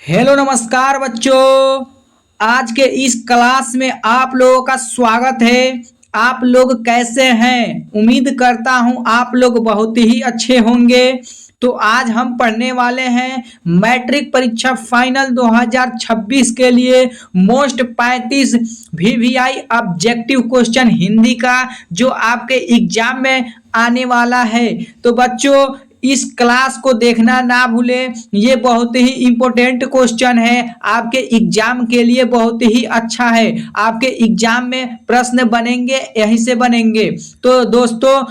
Hello नमस्कार बच्चों। आज के इस क्लास में आप लोगों का स्वागत है। आप लोग कैसे हैं? उम्मीद करता हूं आप लोग बहुत ही अच्छे होंगे। तो आज हम पढ़ने वाले हैं मैट्रिक परीक्षा फाइनल 2026 के लिए most 35 VVI objective question Hindi का, जो आपके एग्जाम में आने वाला है। तो बच्चों, इस क्लास को देखना ना भूलें। ये बहुत ही इम्पोर्टेंट क्वेश्चन है, आपके एग्जाम के लिए बहुत ही अच्छा है। आपके एग्जाम में प्रश्न बनेंगे, यहीं से बनेंगे। तो दोस्तों,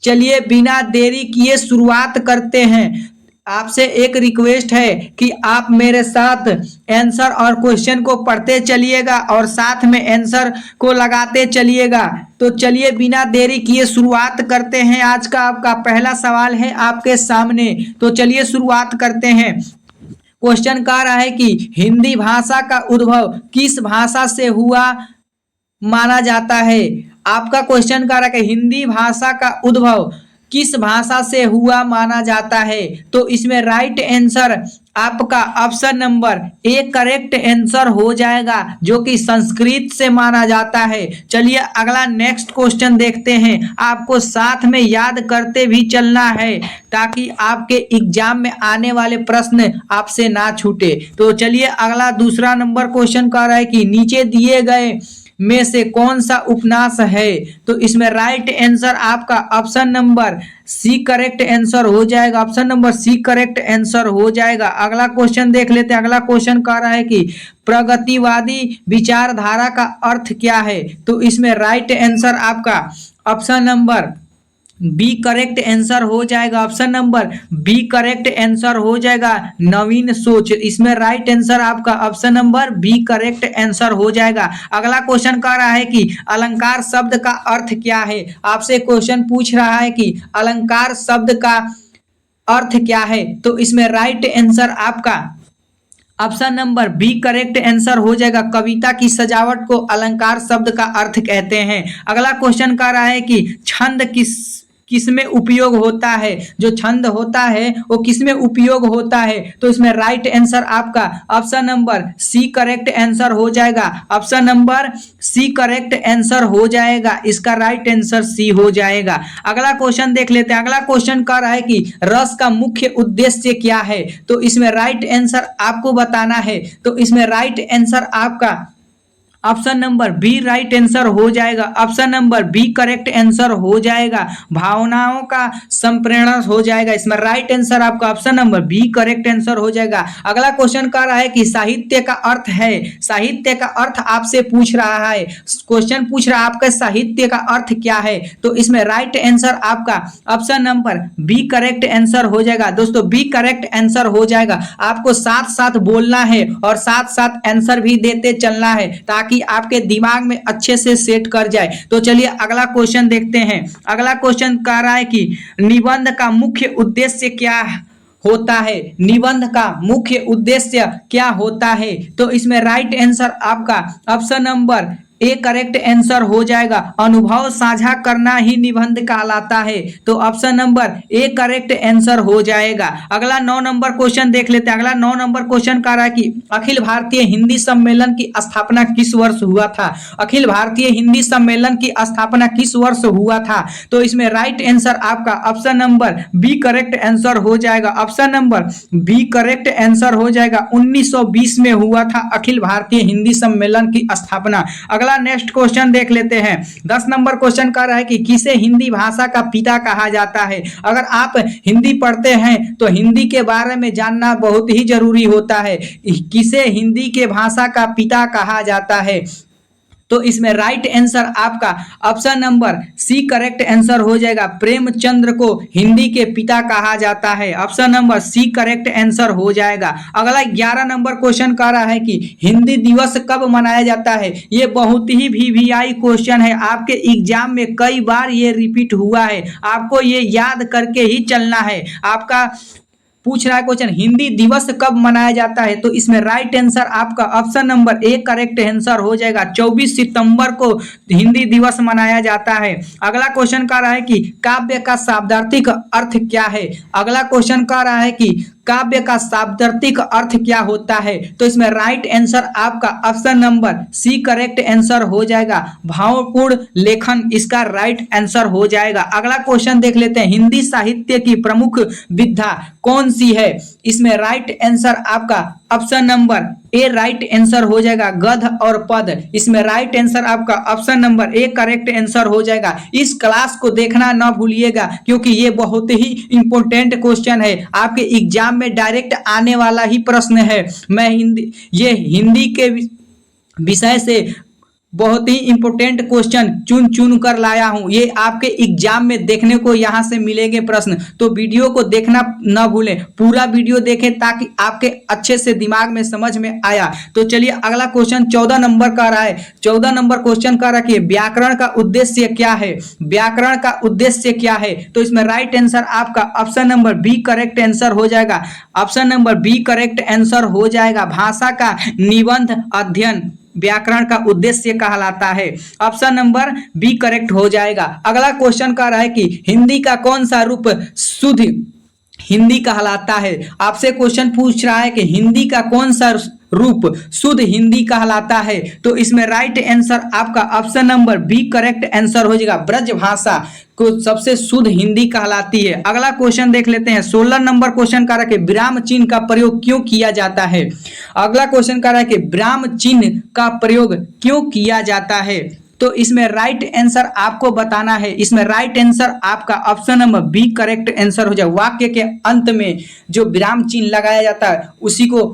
चलिए बिना देरी किए शुरुआत करते हैं। आपसे एक रिक्वेस्ट है कि आप मेरे साथ आंसर और क्वेश्चन को पढ़ते चलिएगा और साथ में आंसर को लगाते चलिएगा। तो चलिए बिना देरी किए शुरुआत करते हैं। आज का आपका पहला सवाल है आपके सामने, तो चलिए शुरुआत करते हैं। क्वेश्चन कह रहा है कि हिंदी भाषा का उद्भव किस भाषा से हुआ माना जाता है। आपका क्वेश्चन कह रहा है कि हिंदी भाषा का उद्भव किस भाषा से हुआ माना जाता है। तो इसमें राइट आंसर आपका option number A correct answer हो जाएगा, जो कि संस्कृत से माना जाता है। चलिए अगला नेक्स्ट क्वेश्चन देखते हैं। आपको साथ में याद करते भी चलना है ताकि आपके एग्जाम में आने वाले प्रश्न आपसे ना छूटे। तो चलिए अगला दूसरा नंबर क्वेश्चन कह रहा है कि नीचे दिए गए में से कौन सा उपन्यास है। तो इसमें राइट आंसर आपका option number C correct answer हो जाएगा। Option number C correct answer हो जाएगा। अगला क्वेश्चन देख लेते हैं। अगला क्वेश्चन कह रहा है कि प्रगतिवादी विचारधारा का अर्थ क्या है। तो इसमें राइट आंसर आपका option number B correct answer हो जाएगा। Option number B correct answer हो जाएगा, नवीन सोच। इसमें राइट आंसर आपका option number B correct answer हो जाएगा। अगला क्वेश्चन कह रहा है कि अलंकार शब्द का अर्थ क्या है। आपसे क्वेश्चन पूछ रहा है कि अलंकार शब्द का अर्थ क्या है। तो इसमें राइट आंसर आपका option number B correct answer हो जाएगा। कविता की सजावट को अलंकार शब्द का अर्थ कहते हैं। अगला क्वेश्चन कह रहा है कि छंद किसमें उपयोग होता है। जो छंद होता है वो किसमें उपयोग होता है। तो इसमें राइट आंसर आपका option number C correct answer हो जाएगा। Option number C correct answer हो जाएगा। इसका राइट आंसर सी हो जाएगा। अगला क्वेश्चन देख लेते हैं। अगला क्वेश्चन कह रहा है कि रस का मुख्य उद्देश्य क्या है। तो इसमें राइट आंसर आपको बताना है। तो इसमें राइट आंसर आपका option number B right answer हो जाएगा। Option number B correct answer हो जाएगा। भावनाओं का संप्रेषण हो जाएगा। इसमें राइट आंसर आपका option number B correct answer हो जाएगा। अगला क्वेश्चन कह रहा है कि साहित्य का अर्थ है। साहित्य का अर्थ आपसे पूछ रहा है। क्वेश्चन पूछ रहा है आपका साहित्य का अर्थ क्या है। तो इसमें राइट आंसर आपका option number B correct answer हो जाएगा। दोस्तों, बी करेक्ट आंसर हो जाएगा। आपको साथ साथ बोलना है और साथ साथ आंसर भी देते चलना है ताकि कि आपके दिमाग में अच्छे से सेट कर जाए। तो चलिए अगला क्वेश्चन देखते हैं। अगला क्वेश्चन कह रहा है कि निबंध का मुख्य उद्देश्य क्या होता है। निबंध का मुख्य उद्देश्य क्या होता है। तो इसमें राइट आंसर आपका option number A correct answer हो जाएगा। अनुभव साझा करना ही निबंध कहलाता है। तो option number A correct answer हो जाएगा। अगला 9 नंबर क्वेश्चन देख लेते हैं। अगला 9 नंबर क्वेश्चन कह रहा है कि अखिल भारतीय हिंदी सम्मेलन की स्थापना किस वर्ष हुआ था। अखिल भारतीय हिंदी सम्मेलन की स्थापना किस वर्ष हुआ था। तो इसमें राइट आंसर आपका option number B correct answer हो जाएगा। Option number B correct answer हो जाएगा। 1920 में हुआ था अखिल भारतीय हिंदी सम्मेलन की स्थापना। अगला नेक्स्ट क्वेश्चन देख लेते हैं। 10 नंबर क्वेश्चन कह रहा है कि किसे हिंदी भाषा का पिता कहा जाता है। अगर आप हिंदी पढ़ते हैं तो हिंदी के बारे में जानना बहुत ही जरूरी होता है। किसे हिंदी के भाषा का पिता कहा जाता है। तो इसमें राइट आंसर आपका option number C correct answer हो जाएगा। प्रेमचंद्र को हिंदी के पिता कहा जाता है। Option number C correct answer हो जाएगा। अगला 11 नंबर क्वेश्चन कह रहा है कि हिंदी दिवस कब मनाया जाता है। ये बहुत ही वीवीआई क्वेश्चन है। आपके एग्जाम में कई बार ये रिपीट हुआ है। आपको ये याद करके ही चलना है। आपका पूछ रहा है क्वेश्चन हिंदी दिवस कब मनाया जाता है। तो इसमें राइट आंसर आपका option number A correct answer हो जाएगा। 24 सितंबर को हिंदी दिवस मनाया जाता है। अगला क्वेश्चन कह रहा है कि काव्य का शाब्दार्थिक अर्थ क्या है। अगला क्वेश्चन कह रहा है कि काव्य का शाब्दिक अर्थ क्या होता है? तो इसमें राइट आंसर आपका option number C correct answer हो जाएगा। भावपूर्ण लेखन इसका राइट आंसर हो जाएगा। अगला क्वेश्चन देख लेते हैं, हिंदी साहित्य की प्रमुख विधा कौन सी है? इसमें राइट आंसर आपका option number A right answer हो जाएगा, गद्य और पद। इसमें राइट आंसर आपका option number A correct answer हो जाएगा। इस क्लास को देखना ना भूलिएगा क्योंकि ये बहुत ही इंपॉर्टेंट क्वेश्चन है, आपके एग्जाम में डायरेक्ट आने वाला ही प्रश्न है। मैं हिंदी के विषय से बहुत ही इंपॉर्टेंट क्वेश्चन चुन चुन कर लाया हूं, ये आपके एग्जाम में देखने को यहां से मिलेंगे प्रश्न, तो वीडियो को देखना ना भूलें, पूरा वीडियो देखें ताकि आपके अच्छे से दिमाग में समझ में आया। तो चलिए अगला क्वेश्चन 14 नंबर का रहा है। 14 नंबर क्वेश्चन का रखिए, व्याकरण का उद्देश्य क्या है? व्याकरण का उद्देश्य क्या है? तो इसमें राइट आंसर आपका option number B correct answer हो जाएगा। Option number B correct answer हो जाएगा। भाषा का निबंध अध्ययन व्याकरण का उद्देश्य कहलाता है। ऑप्शन नंबर बी करेक्ट हो जाएगा। अगला क्वेश्चन कह रहा है कि हिंदी का कौन सा रूप शुद्ध हिंदी कहलाता है? आपसे क्वेश्चन पूछ रहा है कि हिंदी का कौन सा रूप शुद्ध हिंदी कहलाता है? तो इसमें राइट आंसर आपका option number B correct answer हो जाएगा। ब्रज भाषा को सबसे शुद्ध हिंदी कहलाती है। अगला क्वेश्चन देख लेते हैं, 16 नंबर क्वेश्चन का रखे, विराम चिन्ह का प्रयोग क्यों किया जाता है? अगला क्वेश्चन का रहा है कि विराम चिन्ह का प्रयोग क्यों किया जाता है? तो इसमें राइट आंसर आपको बताना है। इसमें राइट आंसर आपका option number B correct answer हो जाए। वाक्य के अंत में जो विराम चिन्ह लगाया जाता है उसी को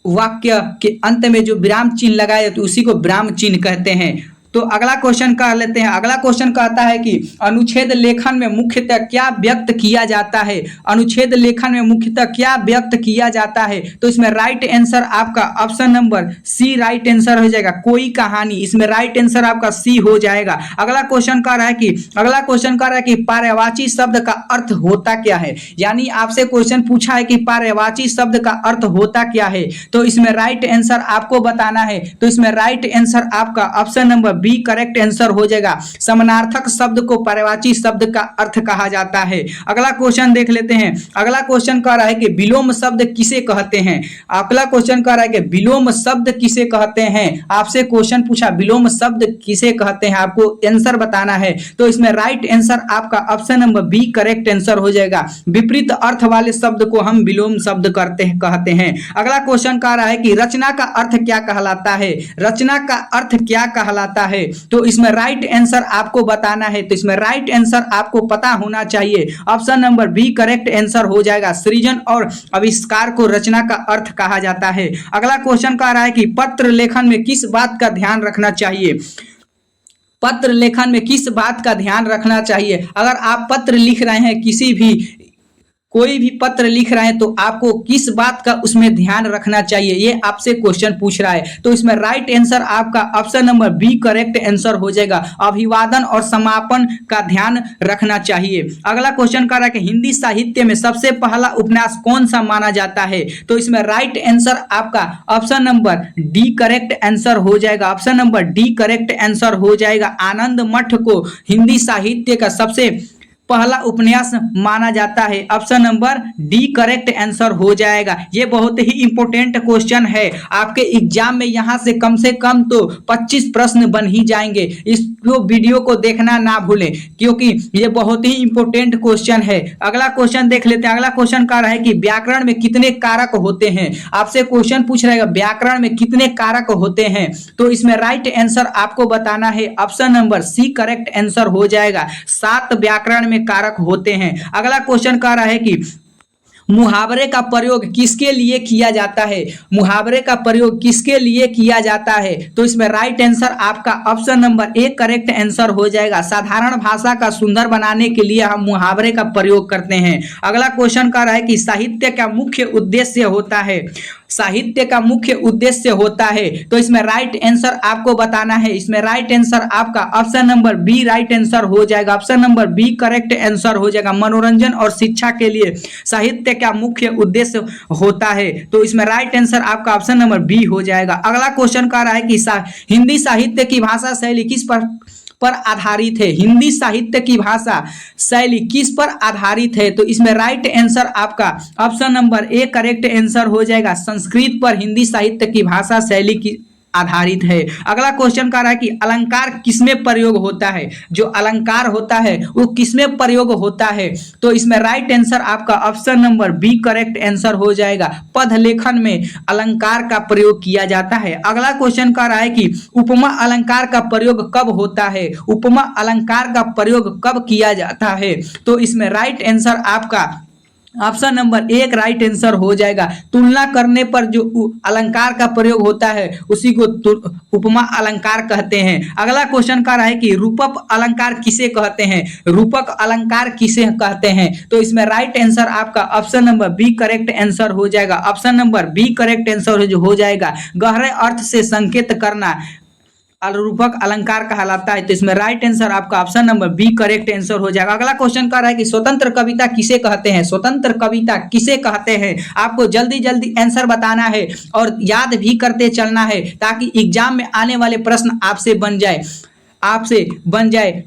वाक्य के अंत में जो विराम चिन्ह लगाया जाता है उसी को विराम चिन्ह कहते हैं। तो अगला क्वेश्चन कर लेते हैं। अगला क्वेश्चन कहता है कि अनुच्छेद लेखन में मुख्यतः क्या व्यक्त किया जाता है? अनुच्छेद लेखन में मुख्यतः क्या व्यक्त किया जाता है? तो इसमें राइट आंसर आपका option number C right answer हो जाएगा, कोई कहानी। इसमें राइट आंसर आपका सी हो जाएगा। अगला क्वेश्चन कह रहा है कि पर्यायवाची शब्द का अर्थ होता क्या है? यानी आपसे क्वेश्चन पूछा है कि पर्यायवाची शब्द का अर्थ होता क्या है? तो इसमें राइट आंसर आपको बताना है। तो इसमें राइट आंसर आपका option number B correct answer हो जाएगा। समानार्थक शब्द को पर्यायवाची शब्द का अर्थ कहा जाता है। अगला क्वेश्चन देख लेते हैं। अगला क्वेश्चन कह रहा है कि विलोम शब्द किसे कहते हैं? अगला क्वेश्चन कह रहा है कि विलोम शब्द किसे कहते हैं? आपसे क्वेश्चन पूछा विलोम शब्द किसे कहते हैं, आपको आंसर बताना है। तो इसमें राइट आंसर आपका option number B correct answer हो जाएगा। विपरीत अर्थ वाले शब्द को हम विलोम शब्द कहते हैं। अगला क्वेश्चन कह रहा है कि रचना का अर्थ क्या कहलाता है? रचना का अर्थ क्या कहलाता है? तो इसमें राइट आंसर आपको बताना है। तो इसमें राइट आंसर आपको पता होना चाहिए। Option number B correct answer हो जाएगा। सृजन और आविष्कार को रचना का अर्थ कहा जाता है। अगला क्वेश्चन कह रहा है कि पत्र लेखन में किस बात का ध्यान रखना चाहिए? पत्र लेखन में किस बात का ध्यान रखना चाहिए? अगर आप पत्र लिख रहे हैं, कोई भी पत्र लिख रहे हैं, तो आपको किस बात का उसमें ध्यान रखना चाहिए, ये आपसे क्वेश्चन पूछ रहा है। तो इसमें राइट आंसर आपका option number B correct answer हो जाएगा। अभिवादन और समापन का ध्यान रखना चाहिए। अगला क्वेश्चन कह रहा है कि हिंदी साहित्य में सबसे पहला उपन्यास कौन सा माना जाता है? तो इसमें राइट आंसर आपका option number D correct answer हो जाएगा। Option number D correct answer हो जाएगा। आनंद मठ को हिंदी साहित्य का सबसे पहला उपन्यास माना जाता है। Option number D correct answer हो जाएगा। ये बहुत ही इंपॉर्टेंट क्वेश्चन है, आपके एग्जाम में यहाँ से कम तो 25 प्रश्न बन ही जाएंगे। इस वीडियो को देखना ना भूलें क्योंकि ये बहुत ही इंपॉर्टेंट क्वेश्चन है। अगला क्वेश्चन देख लेते हैं। अगला क्वेश्चन कह रहा है कि व्याकरण में कितने कारक होते हैं? आपसे क्वेश्चन पूछ रहेगा व्याकरण में कितने कारक होते हैं? तो इसमें राइट आंसर आपको बताना है। Option number C correct answer हो जाएगा। 7 व्याकरण में कारक होते हैं। अगला क्वेश्चन कह रहा है कि मुहावरे का प्रयोग किसके लिए किया जाता है? मुहावरे का प्रयोग किसके लिए किया जाता है? तो इसमें राइट आंसर आपका option number A correct answer हो जाएगा। साधारण भाषा का सुंदर बनाने के लिए हम मुहावरे का प्रयोग करते हैं। अगला क्वेश्चन कह रहा है कि साहित्य का मुख्य उद्देश्य होता है। साहित्य का मुख्य उद्देश्य होता है। तो इसमें राइट आंसर आपको बताना है। इसमें राइट आंसर आपका option number B right answer हो जाएगा। Option number B correct answer हो जाएगा। मनोरंजन और शिक्षा के लिए साहित्य का मुख्य उद्देश्य होता है। तो इसमें राइट आंसर आपका ऑप्शन नंबर बी हो जाएगा। अगला क्वेश्चन कह रहा है कि हिंदी साहित्य की भाषा शैली किस पर आधारित है? हिंदी साहित्य की भाषा शैली किस पर आधारित है? तो इसमें राइट आंसर आपका option number A correct answer हो जाएगा। संस्कृत पर हिंदी साहित्य की भाषा शैली की आधारित है। अगला क्वेश्चन कह रहा है कि अलंकार किसमें प्रयोग होता है? जो अलंकार होता है वो किसमें प्रयोग होता है? तो इसमें राइट आंसर आपका option number B correct answer हो जाएगा। पद लेखन में अलंकार का प्रयोग किया जाता है। अगला क्वेश्चन कह रहा है कि उपमा अलंकार का प्रयोग कब होता है? उपमा अलंकार का प्रयोग कब किया जाता है? तो इसमें राइट आंसर आपका ऑप्शन नंबर एक राइट आंसर हो जाएगा। तुलना करने पर जो अलंकार का प्रयोग होता है उसी को उपमा अलंकार कहते हैं। अगला क्वेश्चन कह रहा है कि रूपक अलंकार किसे कहते हैं? रूपक अलंकार किसे कहते हैं? तो इसमें राइट आंसर आपका option number B correct answer हो जाएगा। Option number B correct answer हो जाएगा। गहरे अर्थ से संकेत करना रूपक अलंकार कहलाता है। तो इसमें राइट आंसर आपका option number B correct answer हो जाएगा। अगला क्वेश्चन कर रहा है कि स्वतंत्र कविता किसे कहते हैं? स्वतंत्र कविता किसे कहते हैं? आपको जल्दी जल्दी आंसर बताना है और याद भी करते चलना है ताकि एग्जाम में आने वाले प्रश्न आपसे बन जाए।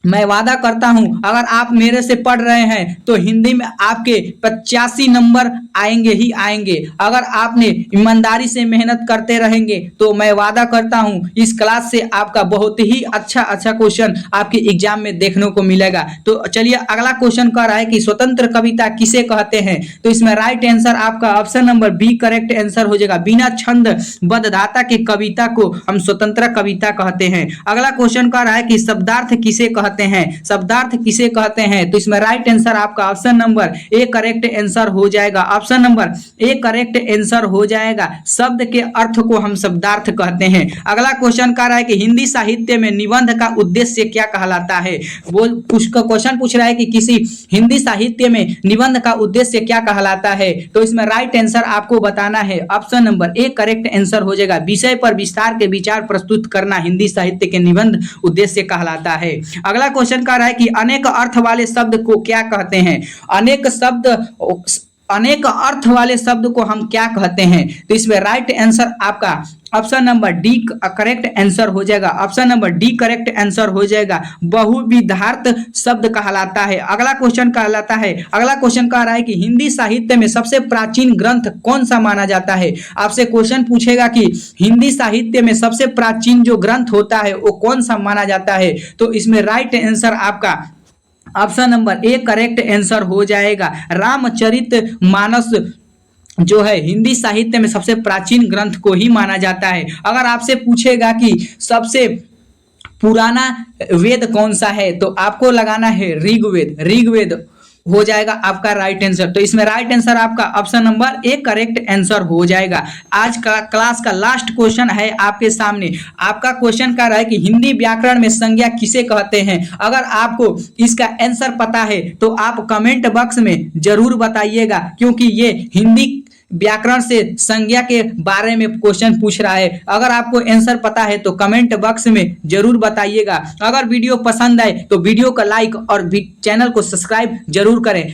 मैं वादा करता हूं अगर आप मेरे से पढ़ रहे हैं तो हिंदी में आपके 85 नंबर आएंगे ही आएंगे। अगर आपने ईमानदारी से मेहनत करते रहेंगे तो मैं वादा करता हूं इस क्लास से आपका बहुत ही अच्छा क्वेश्चन आपके एग्जाम में देखने को मिलेगा। तो चलिए अगला क्वेश्चन कह रहा है कि स्वतंत्र कविता किसे कहते हैं? तो इसमें राइट आंसर आपका option number B correct answer हो जाएगा। बिना छंद बद्धधाता के कविता को हम स्वतंत्र कविता कहते हैं। अगला क्वेश्चन कह रहा है कि शब्दार्थ किसे कहते हैं? शब्दार्थ किसे कहते हैं? तो इसमें राइट आंसर आपका option number A correct answer हो जाएगा। Option number A correct answer हो जाएगा। शब्द के अर्थ को हम शब्दार्थ कहते हैं। अगला क्वेश्चन कह रहा है कि हिंदी साहित्य में निबंध का उद्देश्य क्या कहलाता है? वो क्वेश्चन पूछ रहा है कि किसी हिंदी साहित्य में निबंध का उद्देश्य क्या कहलाता है? तो इसमें राइट आंसर आपको बताना है। Option number A correct answer हो जाएगा। विषय पर विस्तार के विचार प्रस्तुत करना हिंदी साहित्य के निबंध उद्देश्य कहलाता है। अगला क्वेश्चन कह रहा है कि अनेक अर्थ वाले शब्द को क्या कहते हैं? अनेक अर्थ वाले शब्द को हम क्या कहते हैं? तो इसमें राइट आंसर आपका option number D correct answer हो जाएगा। Option number D correct answer हो जाएगा। बहुविधार्थ शब्द कहलाता है। अगला क्वेश्चन कह रहा है कि हिंदी साहित्य में सबसे प्राचीन ग्रंथ कौन सा माना जाता है? आपसे क्वेश्चन पूछेगा कि हिंदी साहित्य में सबसे प्राचीन जो ग्रंथ होता है वो कौन सा माना जाता है? तो इसमें राइट आंसर आपका option number A correct answer हो जाएगा। रामचरितमानस जो है हिंदी साहित्य में सबसे प्राचीन ग्रंथ को ही माना जाता है। अगर आपसे पूछेगा कि सबसे पुराना वेद कौन सा है तो आपको लगाना है ऋग्वेद हो जाएगा आपका राइट आंसर। तो इसमें राइट आंसर आपका option number A correct answer हो जाएगा। आज का क्लास का लास्ट क्वेश्चन है आपके सामने। आपका क्वेश्चन कह रहा है कि हिंदी व्याकरण में संज्ञा किसे कहते हैं? अगर आपको इसका आंसर पता है तो आप कमेंट बॉक्स में जरूर बताइएगा, क्योंकि ये हिंदी व्याकरण से संज्ञा के बारे में क्वेश्चन पूछ रहा है। अगर आपको आंसर पता है तो कमेंट बॉक्स में जरूर बताइएगा। अगर वीडियो पसंद आए तो वीडियो को लाइक और चैनल को सब्सक्राइब जरूर करें।